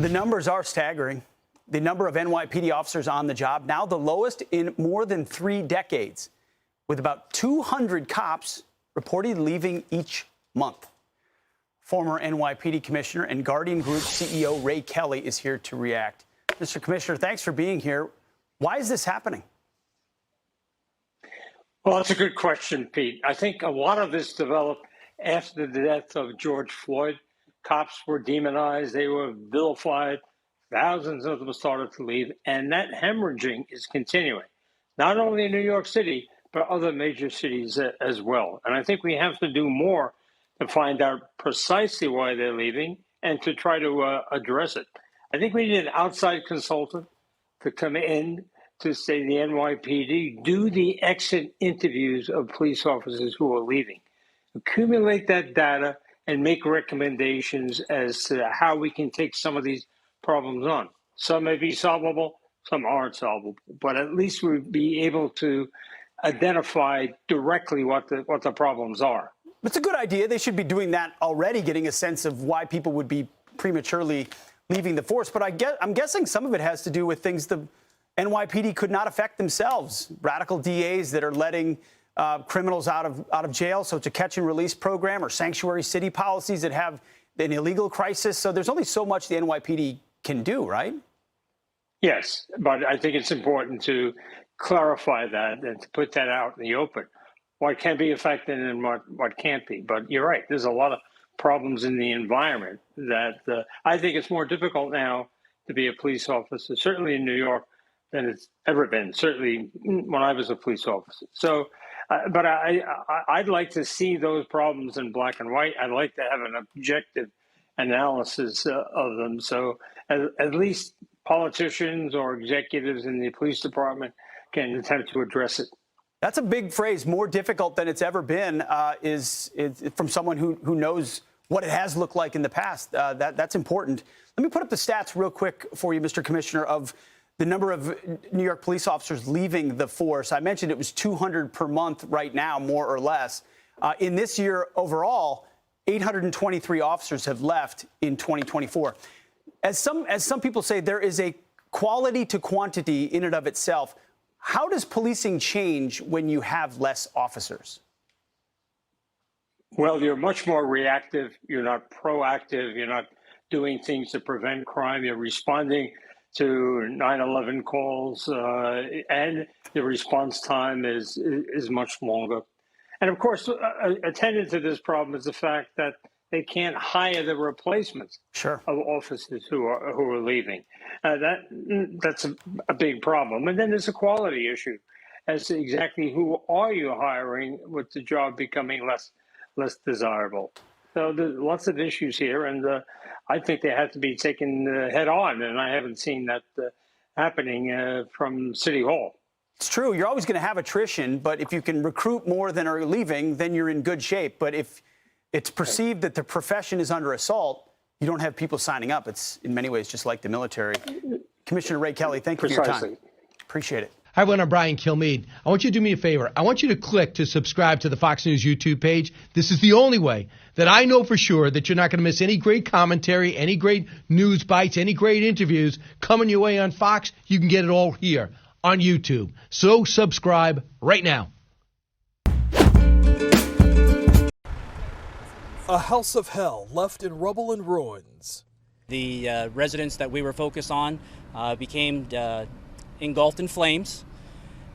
The numbers are staggering. The number of NYPD officers on the job, now the lowest in more than 3 decades, with about 200 cops reportedly leaving each month. Former NYPD Commissioner and Guardian Group CEO Ray Kelly is here to react. Mr. Commissioner, thanks for being here. Why is this happening? Well, that's a good question, Pete. I think a lot of this developed after the death of George Floyd. Cops were demonized, they were vilified, thousands of them started to leave, and that hemorrhaging is continuing, not only in New York City, but other major cities as well. And I think we have to do more to find out precisely why they're leaving and to try to address it. I think we need an outside consultant to come in to say the NYPD do the exit interviews of police officers who are leaving, accumulate that data, and make recommendations as to how we can take some of these problems on. Some may be solvable, some aren't solvable, but at least we'll be able to identify directly what the problems are. It's a good idea. They should be doing that already, getting a sense of why people would be prematurely leaving the force. But I'm guessing some of it has to do with things the NYPD could not affect themselves. Radical DAs that are letting criminals out of jail, so it's a catch and release program, or sanctuary city policies that have an illegal crisis. So there's only so much the NYPD can do, right? Yes, but I think it's important to clarify that and to put that out in the open. What can be affected and what can't be. But you're right, there's a lot of problems in the environment that I think it's more difficult now to be a police officer, certainly in New York, than it's ever been, certainly when I was a police officer. So, but I'd like to see those problems in black and white. I'd like to have an objective analysis of them. So at least politicians or executives in the police department can attempt to address it. That's a big phrase, more difficult than it's ever been, is from someone who knows what it has looked like in the past. That's important. Let me put up the stats real quick for you, Mr. Commissioner, of the number of New York police officers leaving the force. I mentioned it was 200 per month right now, more or less. In this year overall, 823 officers have left in 2024. As some people say, there is a quality to quantity in and of itself. How does policing change when you have less officers? Well, you're much more reactive. You're not proactive. You're not doing things to prevent crime. You're responding to 9/11 calls, and the response time is much longer. And of course, attendant to this problem is the fact that they can't hire the replacements of officers who are leaving. That's a big problem. And then there's a quality issue as to exactly who are you hiring, with the job becoming less desirable. So there's lots of issues here, and I think they have to be taken head on, and I haven't seen that happening from City Hall. It's true. You're always going to have attrition, but if you can recruit more than are leaving, then you're in good shape. But if it's perceived that the profession is under assault, you don't have people signing up. It's in many ways just like the military. Commissioner Ray Kelly, thank you for your time. Appreciate it. Hi, everyone. I'm Brian Kilmeade. I want you to do me a favor. I want you to click to subscribe to the Fox News YouTube page. This is the only way that I know for sure that you're not going to miss any great commentary, any great news bites, any great interviews coming your way on Fox. You can get it all here on YouTube. So subscribe right now. A house of hell left in rubble and ruins. The residence that we were focused on became engulfed in flames.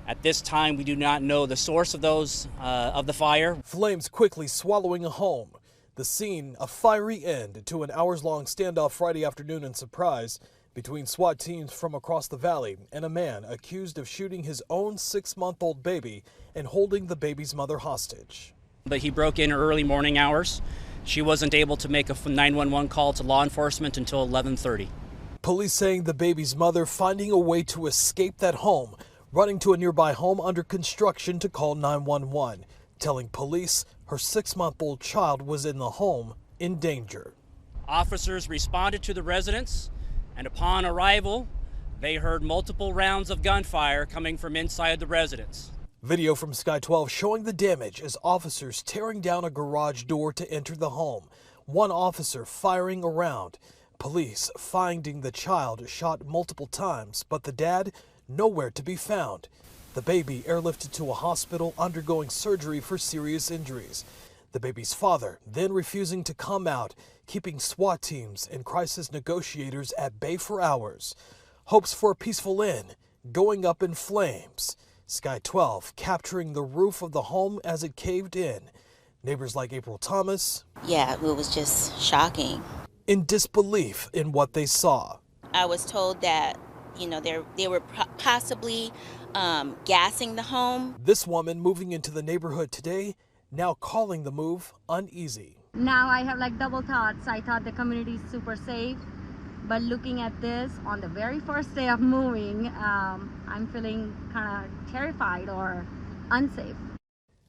At this time, we do not know the source of the fire. Flames quickly swallowing a home. The scene, a fiery end to an hours-long standoff Friday afternoon in Surprise between SWAT teams from across the valley and a man accused of shooting his own 6-month-old baby and holding the baby's mother hostage. But he broke in early morning hours. She wasn't able to make a 911 call to law enforcement until 11:30. Police saying the baby's mother finding a way to escape that home, running to a nearby home under construction to call 911, telling police her 6-month-old child was in the home in danger. Officers responded to the residence, and upon arrival, they heard multiple rounds of gunfire coming from inside the residence. Video from Sky 12 showing the damage as officers tearing down a garage door to enter the home. One officer firing around. Police finding the child shot multiple times, but the dad nowhere to be found. The baby airlifted to a hospital undergoing surgery for serious injuries. The baby's father then refusing to come out, keeping SWAT teams and crisis negotiators at bay for hours. Hopes for a peaceful end going up in flames. Sky 12 capturing the roof of the home as it caved in. Neighbors like April Thomas. Yeah, it was just shocking. In disbelief in what they saw. I was told that, they were possibly gassing the home. This woman moving into the neighborhood today, now calling the move uneasy. Now I have like double thoughts. I thought the community is super safe, but looking at this on the very first day of moving, I'm feeling kind of terrified or unsafe.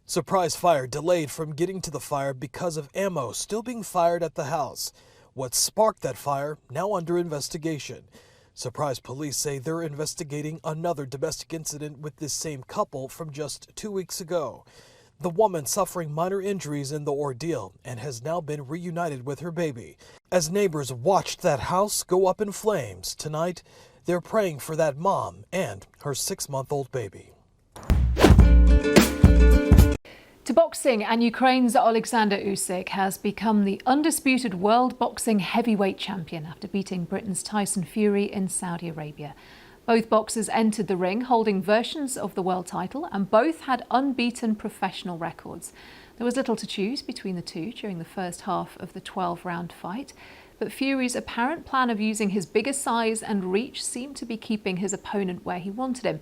Surprise fire delayed from getting to the fire because of ammo still being fired at the house. What sparked that fire now under investigation. Surprise police say they're investigating another domestic incident with this same couple from just 2 weeks ago. The woman suffering minor injuries in the ordeal and has now been reunited with her baby. As neighbors watched that house go up in flames tonight, they're praying for that mom and her 6-month-old baby. To boxing, and Ukraine's Alexander Usyk has become the undisputed world boxing heavyweight champion after beating Britain's Tyson Fury in Saudi Arabia. Both boxers entered the ring holding versions of the world title, and both had unbeaten professional records. There was little to choose between the two during the first half of the 12-round fight, but Fury's apparent plan of using his bigger size and reach seemed to be keeping his opponent where he wanted him.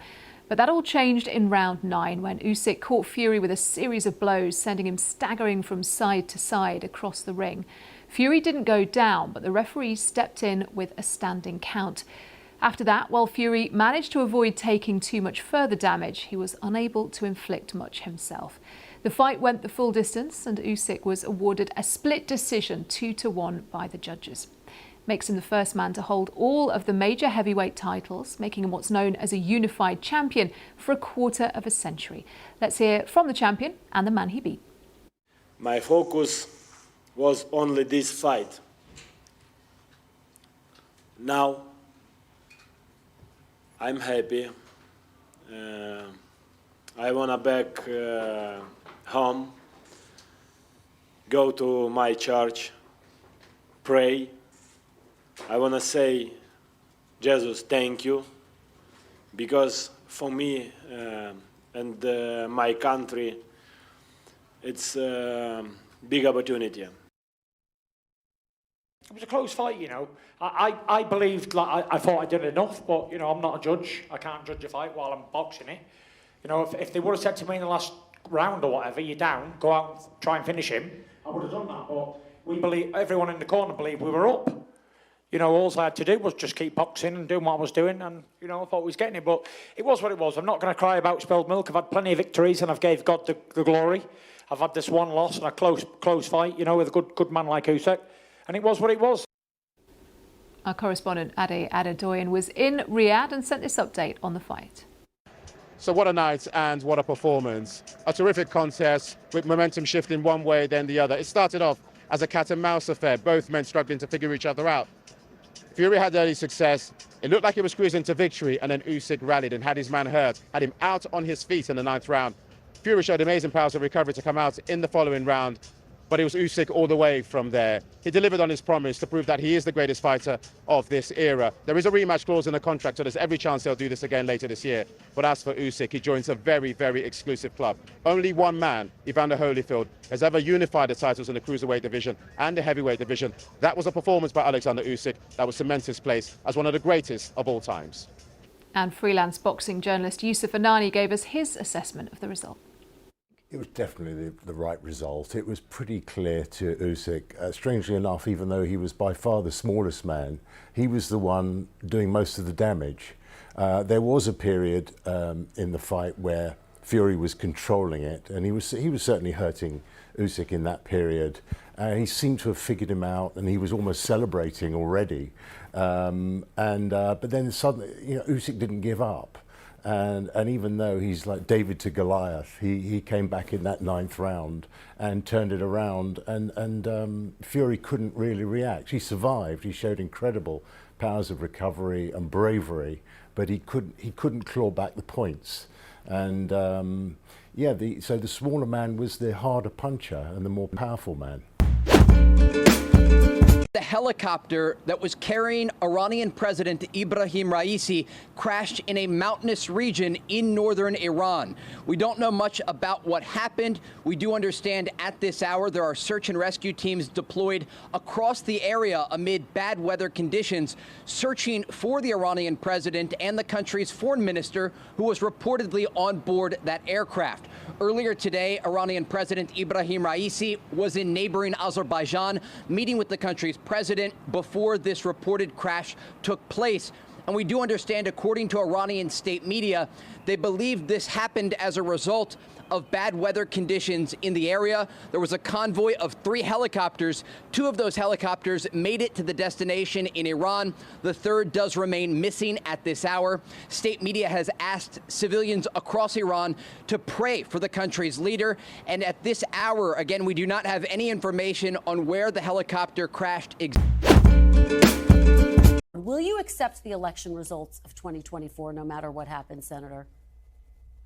But that all changed in round 9 when Usyk caught Fury with a series of blows, sending him staggering from side to side across the ring. Fury didn't go down, but the referee stepped in with a standing count. After that, while Fury managed to avoid taking too much further damage, he was unable to inflict much himself. The fight went the full distance, and Usyk was awarded a split decision 2-1 by the judges. Makes him the first man to hold all of the major heavyweight titles, making him what's known as a unified champion for a quarter of a century. Let's hear from the champion and the man he beat. My focus was only this fight. Now, I'm happy. I want to back home, go to my church, pray. I want to say, Jesus, thank you, because for me and my country, it's a big opportunity. It was a close fight, I believed, I thought I did enough, but, I'm not a judge. I can't judge a fight while I'm boxing it. If they would have said to me in the last round or whatever, you're down, go out and try and finish him, I would have done that. But everyone in the corner believed we were up. All I had to do was just keep boxing and doing what I was doing, and, I thought we was getting it. But it was what it was. I'm not going to cry about spilled milk. I've had plenty of victories, and I've gave God the glory. I've had this one loss and a close fight, with a good man like Usyk, and it was what it was. Our correspondent Ade Adedoyan was in Riyadh and sent this update on the fight. So what a night and what a performance. A terrific contest with momentum shifting one way then the other. It started off as a cat and mouse affair, both men struggling to figure each other out. Fury had early success. It looked like he was cruising to victory, and then Usyk rallied and had his man hurt, had him out on his feet in the 9th round. Fury showed amazing powers of recovery to come out in the following round, but it was Usyk all the way from there. He delivered on his promise to prove that he is the greatest fighter of this era. There is a rematch clause in the contract, so there's every chance they'll do this again later this year. But as for Usyk, he joins a very, very exclusive club. Only one man, Evander Holyfield, has ever unified the titles in the cruiserweight division and the heavyweight division. That was a performance by Alexander Usyk that would cement his place as one of the greatest of all times. And freelance boxing journalist Yusuf Anani gave us his assessment of the result. It was definitely the right result. It was pretty clear to Usyk. Strangely enough, even though he was by far the smallest man, he was the one doing most of the damage. There was a period in the fight where Fury was controlling it, and he was certainly hurting Usyk in that period. He seemed to have figured him out, and he was almost celebrating already. But then suddenly, Usyk didn't give up. And even though he's like David to Goliath, he came back in that 9th round and turned it around, and Fury couldn't really react. He survived. He showed incredible powers of recovery and bravery, but he couldn't claw back the points. And so the smaller man was the harder puncher and the more powerful man. The helicopter that was carrying Iranian President Ibrahim Raisi crashed in a mountainous region in northern Iran. We don't know much about what happened. We do understand at this hour there are search and rescue teams deployed across the area amid bad weather conditions, searching for the Iranian president and the country's foreign minister, who was reportedly on board that aircraft. Earlier today, Iranian President Ibrahim Raisi was in neighboring Azerbaijan, meeting with the country's president before this reported crash took place. And we do understand, according to Iranian state media, they believe this happened as a result of bad weather conditions in the area. There was a convoy of 3 helicopters. 2 of those helicopters made it to the destination in Iran. The 3rd does remain missing at this hour. State media has asked civilians across Iran to pray for the country's leader. And at this hour, again, we do not have any information on where the helicopter crashed Will you accept the election results of 2024 no matter what happens, Senator?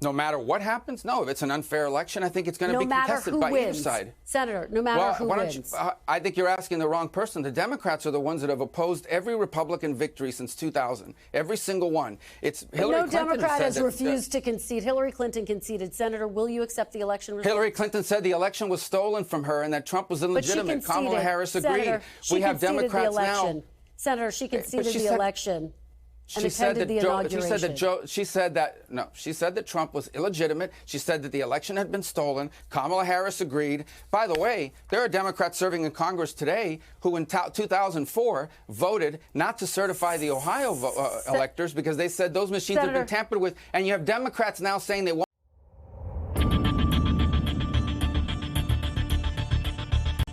No matter what happens? No, if it's an unfair election, I think it's going to be contested by either side. Senator, no matter who wins. I think you're asking the wrong person. The Democrats are the ones that have opposed every Republican victory since 2000. Every single one. It's Hillary Clinton. No Democrat has refused to concede. Hillary Clinton conceded. Senator, will you accept the election results? Hillary Clinton said the election was stolen from her and that Trump was illegitimate. Kamala Harris agreed. Senator, we have Democrats now. Senator, she conceded the election. And attended the inauguration. She said that Trump was illegitimate. She said that the election had been stolen. Kamala Harris agreed. By the way, there are Democrats serving in Congress today who in 2004 voted not to certify the Ohio electors because they said those machines had been tampered with. And you have Democrats now saying they won't